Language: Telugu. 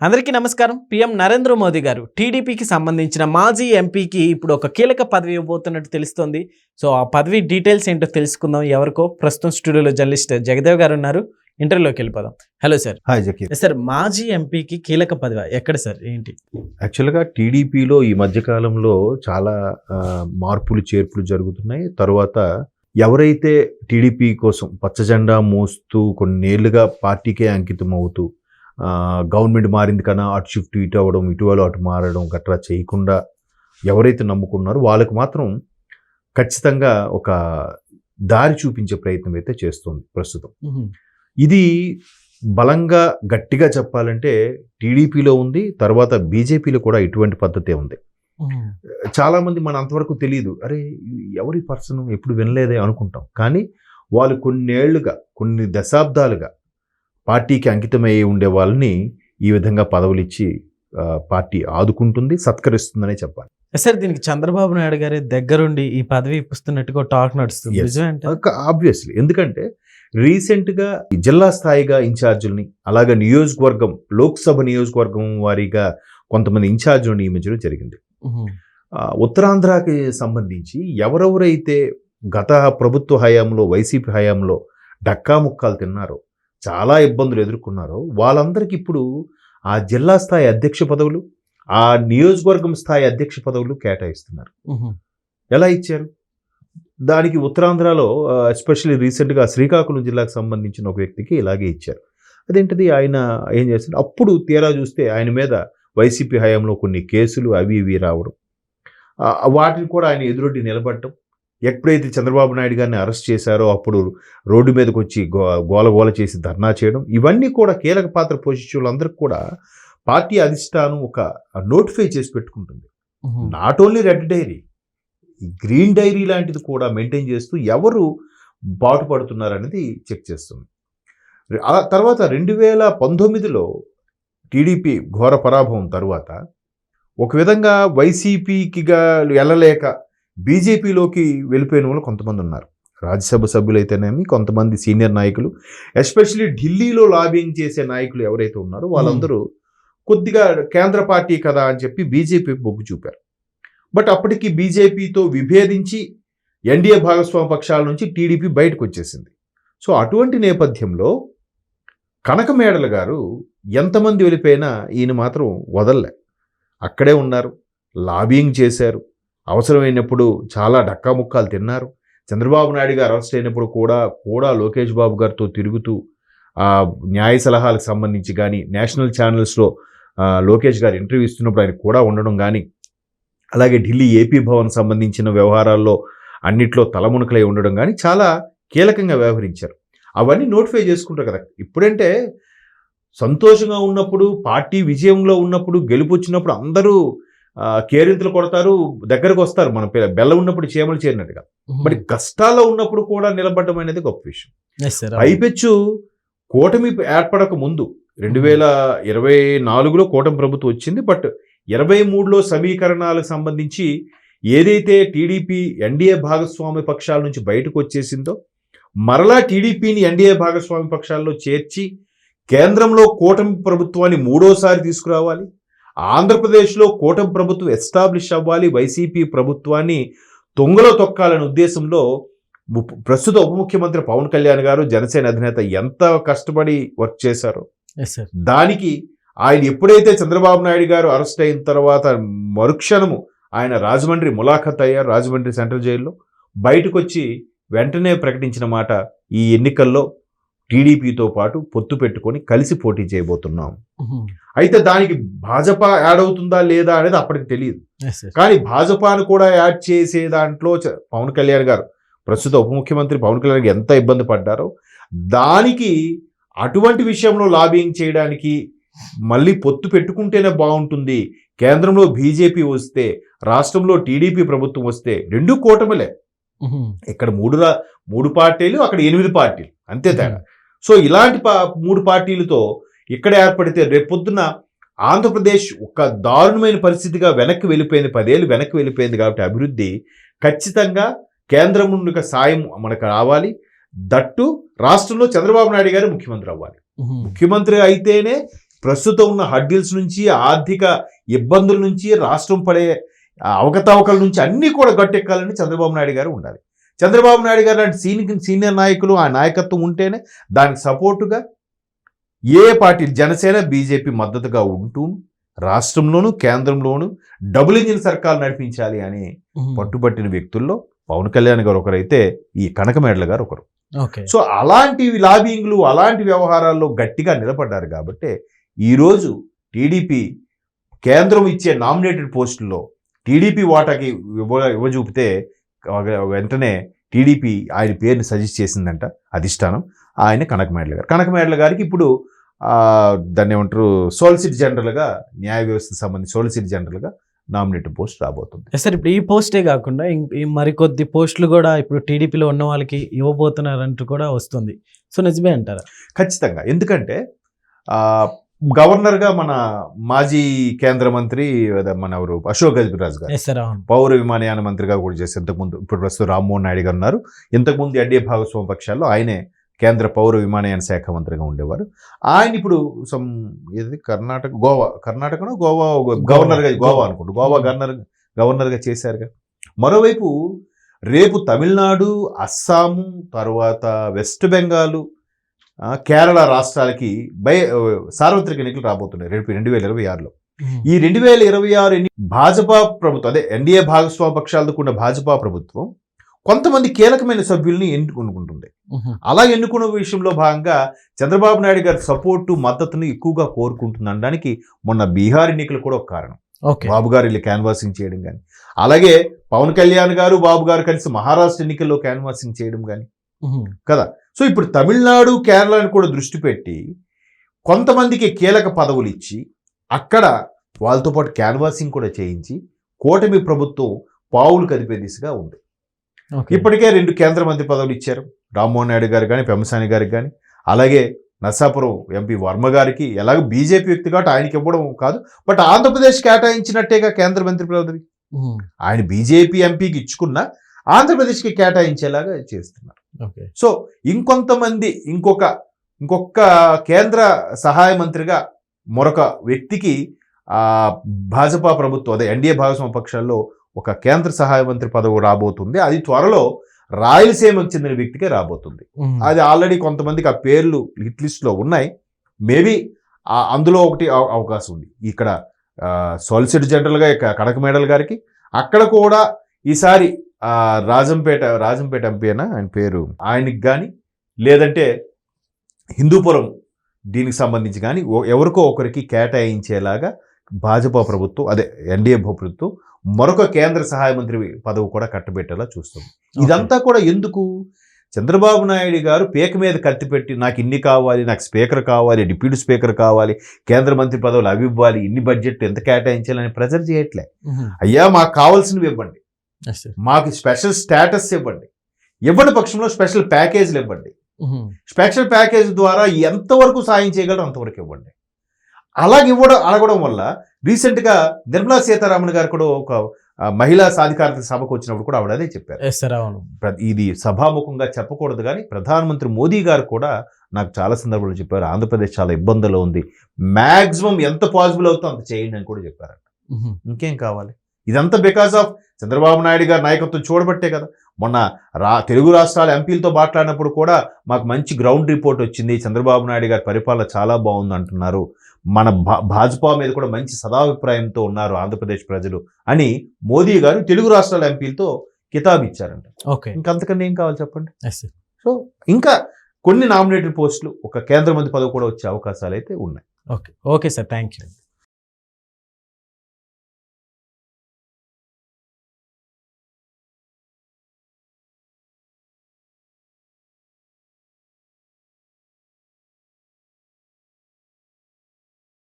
అందరికీ నమస్కారం. పీఎం నరేంద్ర మోదీ గారు టీడీపీకి సంబంధించిన మాజీ ఎంపీకి ఇప్పుడు ఒక కీలక పదవి ఇవ్వబోతున్నట్టు తెలుస్తోంది. సో ఆ పదవి డీటెయిల్స్ ఏంటో తెలుసుకుందాం. ఎవరికో ప్రస్తుతం స్టూడియోలో జర్నలిస్ట్ జగదేవ్ గారు ఉన్నారు. ఇంటర్వ్యూలోకి వెళ్ళిపోదాం. Hello sir. Hi Zakir. Sir, మాజీ ఎంపీకి కీలక పదవి ఎక్కడ సార్, ఏంటి? యాక్చువల్గా టీడీపీలో ఈ మధ్యకాలంలో చాలా మార్పులు చేర్పులు జరుగుతున్నాయి. తర్వాత ఎవరైతే టీడీపీ కోసం పచ్చజెండా మోస్తూ కొన్నేళ్లుగా పార్టీకే అంకితం అవుతూ గవర్నమెంట్ మారింది కన్నా అటు షిఫ్ట్ ఇటు అవ్వడం, ఇటువలో అటు మారడం గట్రా చేయకుండా ఎవరైతే నమ్ముకున్నారో వాళ్ళకు మాత్రం ఖచ్చితంగా ఒక దారి చూపించే ప్రయత్నం అయితే చేస్తుంది ప్రస్తుతం. ఇది బలంగా గట్టిగా చెప్పాలంటే టీడీపీలో ఉంది, తర్వాత బీజేపీలో కూడా ఇటువంటి పద్ధతే ఉంది. చాలామంది మన అంతవరకు తెలియదు, అరే ఎవరి పర్సన్ ఎప్పుడు వినలేదే అనుకుంటాం. కానీ వాళ్ళు కొన్నేళ్లుగా కొన్ని దశాబ్దాలుగా పార్టీకి అంకితమయ్యి ఉండే వాళ్ళని ఈ విధంగా పదవులు ఇచ్చి పార్టీ ఆదుకుంటుంది, సత్కరిస్తుందనే చెప్పాలి. సార్, దీనికి చంద్రబాబు నాయుడు గారి దగ్గరుండి ఈ పదవి ఇప్పిస్తున్నట్టుగా టాక్ నడుస్తుంది. ఆబ్వియస్లీ, ఎందుకంటే రీసెంట్గా జిల్లా స్థాయిగా ఇన్ఛార్జీలని, అలాగే నియోజకవర్గం లోక్సభ నియోజకవర్గం వారీగా కొంతమంది ఇన్ఛార్జీలను నియమించడం జరిగింది. ఉత్తరాంధ్రకి సంబంధించి ఎవరెవరైతే గత ప్రభుత్వ హయాంలో వైసీపీ హయాంలో డక్కా ముక్కాలు తిన్నారో, చాలా ఇబ్బందులు ఎదుర్కొన్నారో వాళ్ళందరికీ ఇప్పుడు ఆ జిల్లా స్థాయి అధ్యక్ష పదవులు, ఆ నియోజకవర్గం స్థాయి అధ్యక్ష పదవులు కేటాయిస్తున్నారు. ఎలా ఇచ్చారు? దానికి ఉత్తరాంధ్రలో ఎస్పెషల్లీ రీసెంట్గా శ్రీకాకుళం జిల్లాకు సంబంధించిన ఒక వ్యక్తికి ఇలాగే ఇచ్చారు. అదేంటిది, ఆయన ఏం చేస్తారు, అప్పుడు తీరా చూస్తే ఆయన మీద వైసీపీ హయాంలో కొన్ని కేసులు అవి ఇవి రావడం, వాటిని కూడా ఆయన ఎదురొడ్డి నిలబడటం. ఎప్పుడైతే చంద్రబాబు నాయుడు గారిని అరెస్ట్ చేశారో అప్పుడు రోడ్డు మీదకి వచ్చి గోల చేసి ధర్నా చేయడం, ఇవన్నీ కూడా కీలక పాత్ర పోషించే వాళ్ళందరికీ కూడా పార్టీ అధిష్టానం ఒక నోటిఫై చేసి పెట్టుకుంటుంది. Not only red diary, green diary లాంటిది కూడా మెయింటైన్ చేస్తూ ఎవరు బాటుపడుతున్నారనేది చెక్ చేస్తుంది. ఆ తర్వాత 2019లో టీడీపీ ఘోర పరాభవం తర్వాత ఒక విధంగా వైసీపీకిగా వెళ్ళలేక బీజేపీలోకి వెళ్ళిపోయిన వాళ్ళు కొంతమంది ఉన్నారు. రాజ్యసభ సభ్యులైతేనేమి, కొంతమంది సీనియర్ నాయకులు, ఎస్పెషల్లీ ఢిల్లీలో లాబింగ్ చేసే నాయకులు ఎవరైతే ఉన్నారో వాళ్ళందరూ కొద్దిగా కేంద్ర పార్టీ కదా అని చెప్పి బీజేపీ మొగ్గు చూపారు. బట్ అప్పటికి బీజేపీతో విభేదించి ఎన్డీఏ భాగస్వామ్య పక్షాల నుంచి టీడీపీ బయటకు వచ్చేసింది. సో అటువంటి నేపథ్యంలో కనకమేడల గారు ఎంతమంది వెళ్ళిపోయినా ఈయన మాత్రం వదల్లే, అక్కడే ఉన్నారు, లాబింగ్ చేశారు, అవసరమైనప్పుడు చాలా డక్కాముక్కాలు తిన్నారు. చంద్రబాబు నాయుడు గారు అరెస్ట్ అయినప్పుడు కూడా లోకేష్ బాబు గారితో తిరుగుతూ న్యాయ సలహాలకు సంబంధించి కానీ, నేషనల్ ఛానల్స్లో లోకేష్ గారు ఇంటర్వ్యూ ఇస్తున్నప్పుడు ఆయన కూడా ఉండడం కానీ, అలాగే ఢిల్లీ ఏపీ భవన్ సంబంధించిన వ్యవహారాల్లో అన్నిట్లో తలమునకలై ఉండడం కానీ చాలా కీలకంగా వ్యవహరించారు. అవన్నీ నోటిఫై చేసుకుంటారు కదా. ఇప్పుడంటే సంతోషంగా ఉన్నప్పుడు, పార్టీ విజయంలో ఉన్నప్పుడు, గెలుపు వచ్చినప్పుడు అందరూ కేరింతలు కొడతారు, దగ్గరకు వస్తారు, మన బెల్ల ఉన్నప్పుడు చీమలు చేరినట్టుగా. మరి కష్టాల్లో ఉన్నప్పుడు కూడా నిలబడడం అనేది గొప్ప విషయం. పైపెచ్చు కూటమి ఏర్పడక ముందు 2024లో కూటమి ప్రభుత్వం వచ్చింది. బట్ 23లో సమీకరణాలకు సంబంధించి ఏదైతే టీడీపీ ఎన్డీఏ భాగస్వామ్య పక్షాల నుంచి బయటకు వచ్చేసిందో మరలా టీడీపీని ఎన్డీఏ భాగస్వామ్య పక్షాల్లో చేర్చి కేంద్రంలో కూటమి ప్రభుత్వాన్ని మూడోసారి తీసుకురావాలి, ఆంధ్రప్రదేశ్లో కూటమి ప్రభుత్వం ఎస్టాబ్లిష్ అవ్వాలి, వైసీపీ ప్రభుత్వాన్ని తొంగలో తొక్కాలనే ఉద్దేశంలో ప్రస్తుత ఉప ముఖ్యమంత్రి పవన్ కళ్యాణ్ గారు, జనసేన అధినేత ఎంత కష్టపడి వర్క్ చేశారో, దానికి ఆయన ఎప్పుడైతే చంద్రబాబు నాయుడు గారు అరెస్ట్ అయిన తర్వాత మరుక్షణము ఆయన రాజమండ్రి ములాఖత్ అయ్యారు. రాజమండ్రి సెంట్రల్ జైల్లో బయటకు వచ్చి వెంటనే ప్రకటించిన మాట, ఈ ఎన్నికల్లో టీడీపీతో పాటు పొత్తు పెట్టుకొని కలిసి పోటీ చేయబోతున్నాం. అయితే దానికి భాజపా యాడ్ అవుతుందా లేదా అనేది అప్పటికి తెలియదు. కానీ భాజపాను కూడా యాడ్ చేసే దాంట్లో పవన్ కళ్యాణ్ గారు, ప్రస్తుత ఉప ముఖ్యమంత్రి పవన్ కళ్యాణ్ గారు ఎంత ఇబ్బంది పడ్డారో, దానికి అటువంటి విషయంలో లాబింగ్ చేయడానికి మళ్ళీ పొత్తు పెట్టుకుంటేనే బాగుంటుంది, కేంద్రంలో బీజేపీ వస్తే, రాష్ట్రంలో టీడీపీ ప్రభుత్వం వస్తే రెండు కూటమిలే, ఇక్కడ మూడు పార్టీలు, అక్కడ 8 పార్టీలు, అంతే తేడా. సో ఇలాంటి 3 పార్టీలతో ఇక్కడ ఏర్పడితే రేపొద్దున ఆంధ్రప్రదేశ్ ఒక దారుణమైన పరిస్థితిగా వెనక్కి వెళ్ళిపోయింది, 10 ఏళ్ళు వెనక్కి వెళ్ళిపోయింది. కాబట్టి అభివృద్ధి ఖచ్చితంగా కేంద్రం నుండి సాయం మనకు రావాలి. దట్టు రాష్ట్రంలో చంద్రబాబు నాయుడు గారు ముఖ్యమంత్రి అవ్వాలి. ముఖ్యమంత్రి అయితేనే ప్రస్తుతం ఉన్న హడ్డిల్స్ నుంచి, ఆర్థిక ఇబ్బందుల నుంచి, రాష్ట్రం పడే అవకతవకల నుంచి అన్నీ కూడా గట్టెక్కాలని చంద్రబాబు నాయుడు గారు ఉండాలి. చంద్రబాబు నాయుడు గారు లాంటి సీనియర్ నాయకులు, ఆ నాయకత్వం ఉంటేనే దానికి సపోర్టుగా ఏ పార్టీ, జనసేన, బీజేపీ మద్దతుగా ఉంటూ రాష్ట్రంలోను కేంద్రంలోను డబుల్ ఇంజిన్ సర్కార్ నడిపించాలి అని పట్టుబట్టిన వ్యక్తుల్లో పవన్ కళ్యాణ్ గారు ఒకరైతే, ఈ కనకమేడల గారు ఒకరు. సో అలాంటి లాబింగ్లు, అలాంటి వ్యవహారాల్లో గట్టిగా నిలబడ్డారు కాబట్టి ఈరోజు టీడీపీ కేంద్రం ఇచ్చే నామినేటెడ్ పోస్టుల్లో టీడీపీ వాటాకి ఇవ్వజూపితే వెంటనే టీడీపీ ఆయన పేరుని సజెస్ట్ చేసిందంట అధిష్టానం. ఆయన కనకమేడల గారికి ఇప్పుడు దాన్ని ఏమంటారు, సోలిసిటర్ జనరల్గా, న్యాయ వ్యవస్థకు సంబంధించి సోలిసిటర్ జనరల్గా నామినేటెడ్ పోస్ట్ రాబోతుంది. సార్ ఇప్పుడు ఈ పోస్టే కాకుండా ఈ మరికొద్ది పోస్టులు కూడా ఇప్పుడు టీడీపీలో ఉన్న వాళ్ళకి ఇవ్వబోతున్నారంటూ కూడా వస్తుంది. సో నిజమే అంటారా? ఖచ్చితంగా. ఎందుకంటే గవర్నర్గా మన మాజీ కేంద్ర మంత్రి మన ఎవరు అశోక్ గజపతిరాజు గారు పౌర విమానయాన మంత్రిగా కూడా చేసి ఇంతకుముందు, ఇప్పుడు ప్రస్తుతం రామ్మోహన్ నాయుడు గారు ఉన్నారు. ఇంతకుముందు ఎన్డీఏ భాగస్వామ్య పక్షాల్లో ఆయనే కేంద్ర పౌర విమానయాన శాఖ మంత్రిగా ఉండేవారు. ఆయన ఇప్పుడు గోవా అనుకుంటూ గవర్నర్గా చేశారుగా. మరోవైపు రేపు తమిళనాడు, అస్సాము, తర్వాత వెస్ట్ బెంగాల్, కేరళ రాష్ట్రాలకి సార్వత్రిక ఎన్నికలు రాబోతున్నాయి రేపు 2026లో. ఈ 2026 భాజపా ప్రభుత్వం, అదే ఎన్డీఏ భాగస్వామ్య పక్షాలతో కూడిన భాజపా ప్రభుత్వం కొంతమంది కీలకమైన సభ్యుల్ని ఎన్నుకుంటుంది. అలా ఎన్నుకున్న విషయంలో భాగంగా చంద్రబాబు నాయుడు గారి సపోర్టు, మద్దతును ఎక్కువగా కోరుకుంటుందనడానికి మొన్న బీహార్ ఎన్నికలు కూడా ఒక కారణం. బాబు గారు వెళ్ళి క్యాన్వాసింగ్ చేయడం కానీ, అలాగే పవన్ కళ్యాణ్ గారు, బాబు గారు కలిసి మహారాష్ట్ర ఎన్నికల్లో క్యాన్వాసింగ్ చేయడం కానీ కదా. సో ఇప్పుడు తమిళనాడు, కేరళను కూడా దృష్టి పెట్టి కొంతమందికి కీలక పదవులు ఇచ్చి అక్కడ వాళ్ళతో పాటు క్యాన్వాసింగ్ కూడా చేయించి కూటమి ప్రభుత్వం పావులు కదిపే దిశగా ఉంది. ఇప్పటికే 2 కేంద్ర మంత్రి పదవులు ఇచ్చారు, రామ్మోహన్ నాయుడు గారు కానీ, పెమ్మసాని గారికి కానీ, అలాగే నర్సాపురం ఎంపీ వర్మ గారికి. ఎలాగో బీజేపీ వ్యక్తి కాబట్టి ఆయనకి ఇవ్వడం కాదు, బట్ ఆంధ్రప్రదేశ్ కేటాయించినట్టేగా కేంద్ర మంత్రి పదవి. ఆయన బీజేపీ ఎంపీకి ఇచ్చుకున్న ఆంధ్రప్రదేశ్కి కేటాయించేలాగా చేస్తున్నారు. సో ఇంకొంతమంది ఇంకొక కేంద్ర సహాయ మంత్రిగా మరొక వ్యక్తికి భాజపా ప్రభుత్వం, అదే ఎన్డీఏ భాగస్వామ్య పక్షాల్లో ఒక కేంద్ర సహాయ మంత్రి పదవి రాబోతుంది. అది త్వరలో రాయలసీమకు చెందిన వ్యక్తికే రాబోతుంది. అది ఆల్రెడీ కొంతమందికి ఆ పేర్లు హిట్ లిస్ట్లో ఉన్నాయి. మేబీ అందులో ఒకటి అవకాశం ఉంది. ఇక్కడ సోలిసిటర్ జనరల్గా కనకమేడల గారికి, అక్కడ కూడా ఈసారి రాజంపేట ఎంపీ అయినా ఆయన పేరు, ఆయనకి కానీ, లేదంటే హిందూపురం దీనికి సంబంధించి కానీ ఎవరికో ఒకరికి కేటాయించేలాగా భాజపా ప్రభుత్వం, అదే ఎన్డీఏ ప్రభుత్వం మరొక కేంద్ర సహాయ మంత్రి పదవి కూడా కట్టబెట్టేలా చూస్తుంది. ఇదంతా కూడా ఎందుకు? చంద్రబాబు నాయుడు గారు పేక మీద కత్తి పెట్టి నాకు ఇన్ని కావాలి, నాకు స్పీకర్ కావాలి, డిప్యూటీ స్పీకర్ కావాలి, కేంద్ర మంత్రి పదవులు అవి ఇవ్వాలి, ఇన్ని బడ్జెట్ ఎంత కేటాయించాలని ప్రెజర్ చేయట్లే. అయ్యా మాకు కావాల్సినవి ఇవ్వండి, మాకు స్పెషల్ స్టేటస్ ఇవ్వండి, ఇవ్వని పక్షంలో స్పెషల్ ప్యాకేజీలు ఇవ్వండి, స్పెషల్ ప్యాకేజ్ ద్వారా ఎంతవరకు సాయం చేయగలరు అంతవరకు ఇవ్వండి. అడగడం వల్ల రీసెంట్గా నిర్మలా సీతారామన్ గారు కూడా ఒక మహిళా సాధికారత సభకు వచ్చినప్పుడు కూడా ఆవిడ అదే చెప్పారు. ఇది సభాముఖంగా చెప్పకూడదు కానీ ప్రధానమంత్రి మోదీ గారు కూడా నాకు చాలా సందర్భాలు చెప్పారు, ఆంధ్రప్రదేశ్ చాలా ఇబ్బందుల్లో ఉంది, మ్యాక్సిమం ఎంత పాసిబుల్ అవుతుందో అంత చేయండి అని కూడా చెప్పారంట. ఇంకేం కావాలి? ఇదంతా బికాస్ ఆఫ్ చంద్రబాబు నాయుడు గారి నాయకత్వం చూడబట్టే కదా. మొన్న తెలుగు రాష్ట్రాల ఎంపీలతో మాట్లాడినప్పుడు కూడా మాకు మంచి గ్రౌండ్ రిపోర్ట్ వచ్చింది, చంద్రబాబు నాయుడు గారి పరిపాలన చాలా బాగుంది అంటున్నారు, మన భాజపా మీద కూడా మంచి సదాభిప్రాయంతో ఉన్నారు ఆంధ్రప్రదేశ్ ప్రజలు అని మోదీ గారు తెలుగు రాష్ట్రాల ఎంపీలతో కితాబు ఇచ్చారంట. ఇంకంతకన్నా ఏం కావాలి చెప్పండి? సో ఇంకా కొన్ని నామినేటెడ్ పోస్టులు, ఒక కేంద్ర మంత్రి పదవి కూడా వచ్చే అవకాశాలు అయితే ఉన్నాయి. Okay sir, thank you.